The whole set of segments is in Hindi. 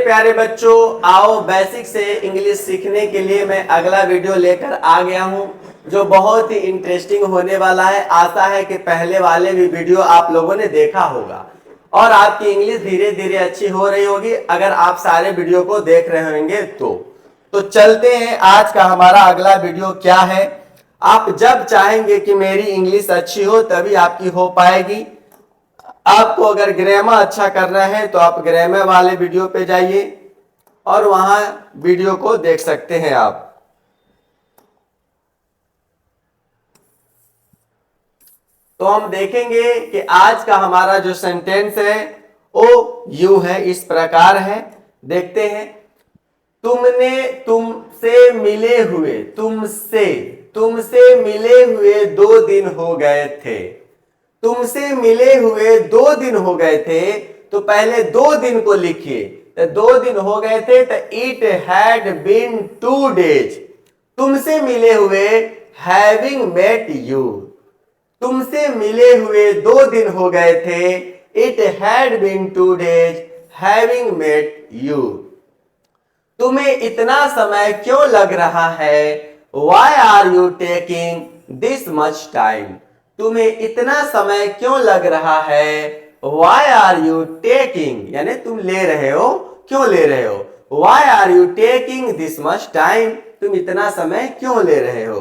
प्यारे बच्चों, आओ बेसिक से इंग्लिश सीखने के लिए मैं अगला वीडियो लेकर आ गया हूं जो बहुत ही इंटरेस्टिंग होने वाला है। आशा है कि पहले वाले भी वीडियो आप लोगों ने देखा होगा और आपकी इंग्लिश धीरे धीरे अच्छी हो रही होगी अगर आप सारे वीडियो को देख रहे होंगे तो चलते हैं। आज का हमारा अगला वीडियो क्या है। आप जब चाहेंगे कि मेरी इंग्लिश अच्छी हो तभी आपकी हो पाएगी। आपको अगर ग्रामर अच्छा करना है तो आप ग्रामर वाले वीडियो पे जाइए और वहां वीडियो को देख सकते हैं आप। तो हम देखेंगे कि आज का हमारा जो सेंटेंस है वो यूं है, इस प्रकार है। देखते हैं। तुमसे मिले हुए 2 दिन हो गए थे। तुमसे मिले हुए 2 दिन हो गए थे तो पहले 2 दिन को लिखिए। तो 2 दिन हो गए थे तो इट हैड बीन 2 डेज। तुमसे मिले हुए हैविंग मेट यू। तुमसे मिले हुए 2 दिन हो गए थे। It had been 2 days having met you. तुम्हें इतना समय क्यों लग रहा है? Why are you taking this much time? तुम्हें इतना समय क्यों लग रहा है? Why are you taking यानी तुम ले रहे हो, क्यों ले रहे हो? Why are you taking this much time? तुम इतना समय क्यों ले रहे हो?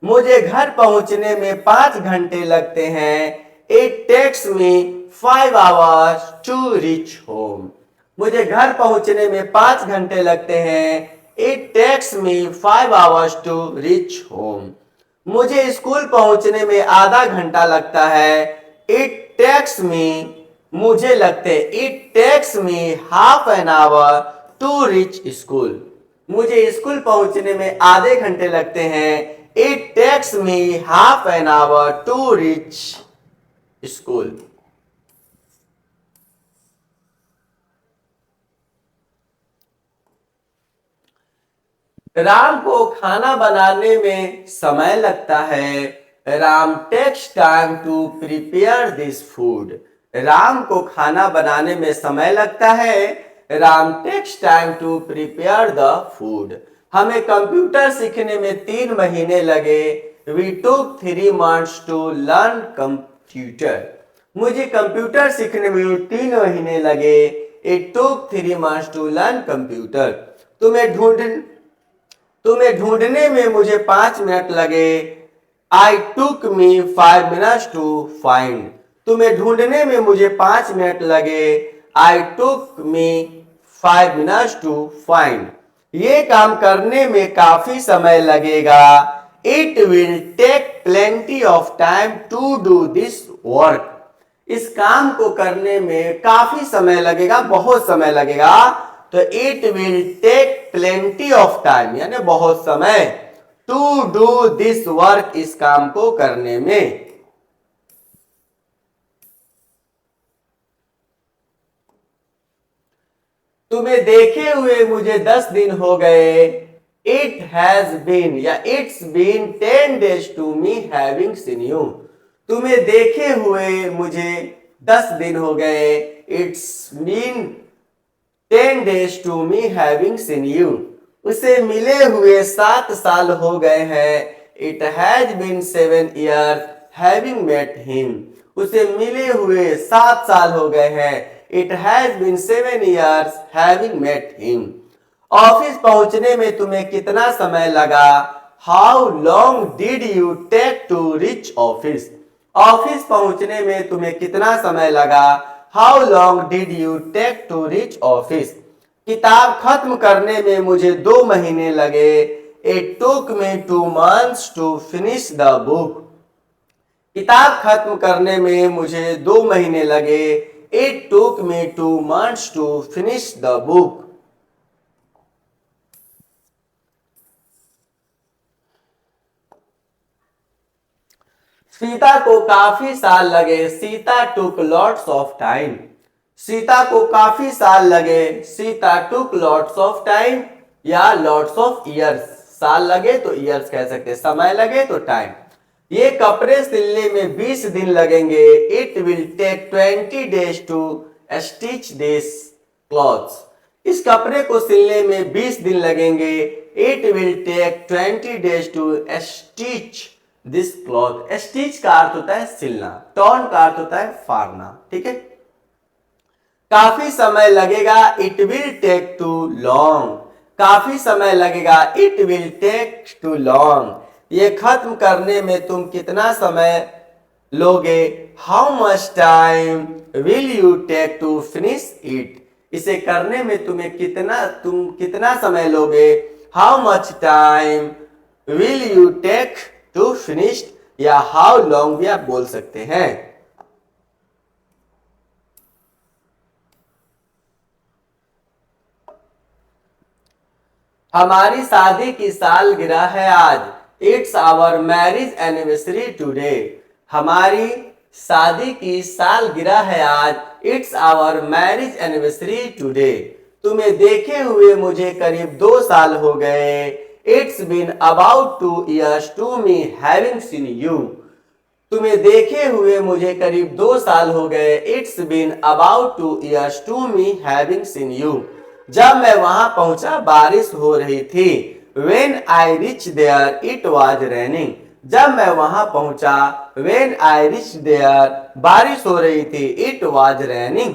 मुझे घर पहुंचने में 5 घंटे लगते हैं। It takes me 5 hours to reach home. मुझे घर पहुंचने में 5 घंटे लगते हैं। It takes me 5 hours to reach home. मुझे स्कूल पहुंचने में आधा घंटा लगता है। It takes me मुझे लगते It takes me half an hour to reach school. मुझे स्कूल पहुंचने में आधे घंटे लगते हैं। It takes me half an hour to reach school. Ram को खाना बनाने में समय लगता है। Ram takes time to prepare this food. Ram को खाना बनाने में समय लगता है। Ram takes time to prepare the food. हमें कंप्यूटर सीखने में 3 महीने लगे। We took 3 months to learn computer. मुझे कंप्यूटर सीखने में 3 महीने लगे। It took 3 months to learn computer. तुम्हें ढूंढने में मुझे 5 मिनट लगे। I took me 5 minutes to find. तुम्हें ढूंढने में मुझे 5 मिनट लगे। I took me 5 minutes to find. ये काम करने में काफी समय लगेगा। It will take plenty of time to do this work. इस काम को करने में काफी समय लगेगा, बहुत समय लगेगा। तो it will take plenty of time यानी बहुत समय टू डू दिस वर्क, इस काम को करने में। तुम्हें देखे हुए मुझे 10 दिन हो गए। इट हैज बीन या it's been 10 days to me having seen you. तुम्हें देखे हुए मुझे 10 दिन हो गए। It's been 10 days to me having seen you. उसे मिले हुए 7 साल हो गए हैं। It has been 7 years having met him. उसे मिले हुए 7 साल हो गए हैं। It has been 7 years having met him. Office पहुंचने में तुम्हें कितना समय लगा? How long did you take to reach office. Office पहुंचने में तुम्हें कितना समय लगा? How long did you take to reach office. किताब खत्म करने में मुझे 2 महीने लगे। It took me 2 months to finish the book. किताब खत्म करने में मुझे 2 महीने लगे। It took me 2 months to finish the book. Sita को काफी साल लगे। Sita took lots of time. Sita को काफी साल लगे। Sita took lots of time या लॉट्स ऑफ ईयर्स। साल लगे तो ईयर्स कह सकते हैं, समय लगे तो टाइम। ये कपड़े सिलने में 20 दिन लगेंगे। It will take 20 days to stitch this clothes. इस कपड़े को सिलने में 20 दिन लगेंगे। It will take 20 days to stitch this cloth. Stitch का अर्थ होता है सिलना, टॉर्न का अर्थ होता है फाड़ना, ठीक है। काफी समय लगेगा, it will take too long. काफी समय लगेगा, it will take too long. ये खत्म करने में तुम कितना समय लोगे, how much time will you take to finish it. इसे करने में तुम कितना समय लोगे, how much time will you take to finish, या हाउ लॉन्ग भी आप बोल सकते हैं। हमारी शादी की सालगिरह है आज, it's our marriage anniversary today. हमारी शादी की सालगिरह है आज, it's our marriage anniversary today. तुम्हें देखे हुए मुझे करीब 2 साल हो गए, it's been about 2 years to me having seen you. तुम्हें देखे हुए मुझे करीब 2 साल हो गए, it's been about 2 years to me having seen you. जब मैं वहां पहुंचा बारिश हो रही थी, When I reached there it was raining। जब मैं वहां पहुंचा, When I reached there बारिश हो रही थी, It was raining।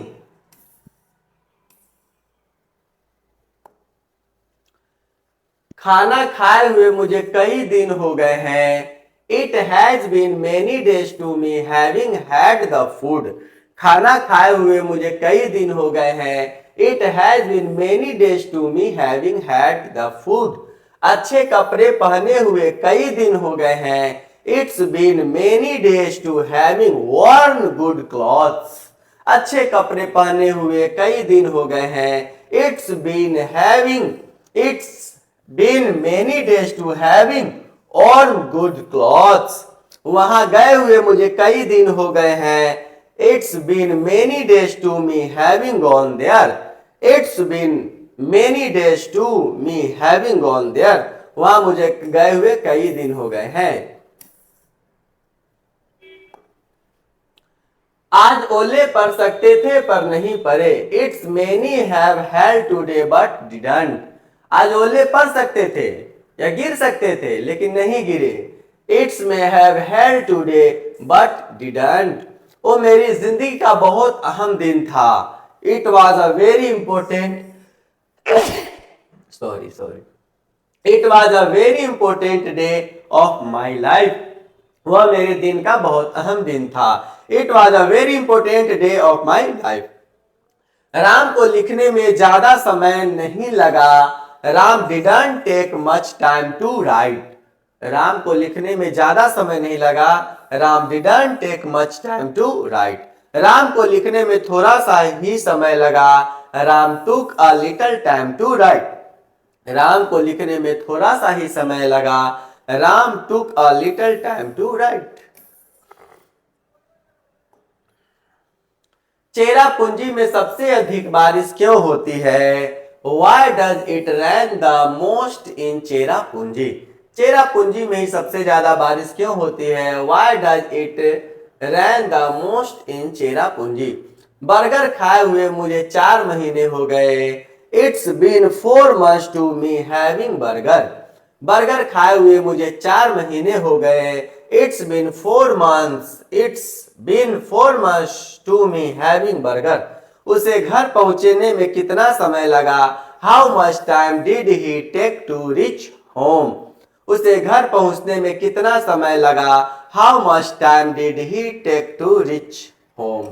खाना खाए हुए मुझे कई दिन हो गए हैं, It has been many days to me having had the food। खाना खाए हुए मुझे कई दिन हो गए हैं, It has been many days to me having had the food। अच्छे कपड़े पहने हुए कई दिन हो गए हैं, It's been many days to having worn good clothes। अच्छे कपड़े पहने हुए कई दिन हो गए हैं, It's been many days to having worn good clothes। वहां गए हुए मुझे कई दिन हो गए हैं, It's been many days to me having gone there। It's been many days to me having gone there। वहां मुझे गए हुए कई दिन हो गए हैं। आज ओले पड़ सकते थे पर नहीं पड़े, It's many have had today but didn't। आज ओले पड़ सकते थे या गिर सकते थे लेकिन नहीं गिरे, It's may have had today but didn't। वो मेरी जिंदगी का बहुत अहम दिन था, It was a very important It was a very important day of my life। वह मेरे दिन का बहुत अहम दिन था, It was a very important day of my life। Ram को लिखने में ज्यादा समय नहीं लगा, Ram didn't take much time to write। Ram को लिखने में ज्यादा समय नहीं लगा, Ram didn't take much time to write। Ram को लिखने में थोड़ा सा ही समय लगा, Ram took a little time to write। Ram को लिखने में थोड़ा सा ही समय लगा, Ram took a little time to write। Cherrapunji में सबसे अधिक बारिश क्यों होती है, Why does it rain the most in Cherrapunji. Cherrapunji में ही सबसे ज्यादा बारिश क्यों होती है, Why does it rain the most in Cherrapunji. Burger खाए हुए मुझे 4 महीने हो गए, It's been 4 months to me having burger। Burger खाए हुए मुझे 4 महीने हो गए, It's been 4 months to me having burger। उसे घर पहुंचने में कितना समय लगा, How much time did he take to reach home। उसे घर पहुंचने में कितना समय लगा, How much time did he take to reach home।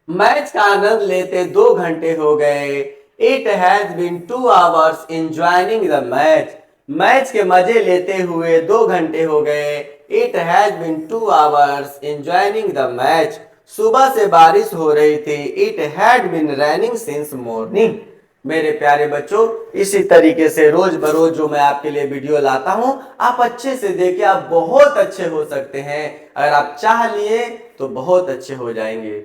Match का आनंद लेते 2 घंटे हो गए, It has been 2 hours enjoying the match। Match के मजे लेते हुए 2 घंटे हो गए, It has been 2 hours enjoying the match। सुबह से बारिश हो रही थी, It had been raining since morning। मेरे प्यारे बच्चों, इसी तरीके से रोज बरोज जो मैं आपके लिए वीडियो लाता हूं, आप अच्छे से देखिए, आप बहुत अच्छे हो सकते हैं। अगर आप चाह लिए तो बहुत अच्छे हो जाएंगे।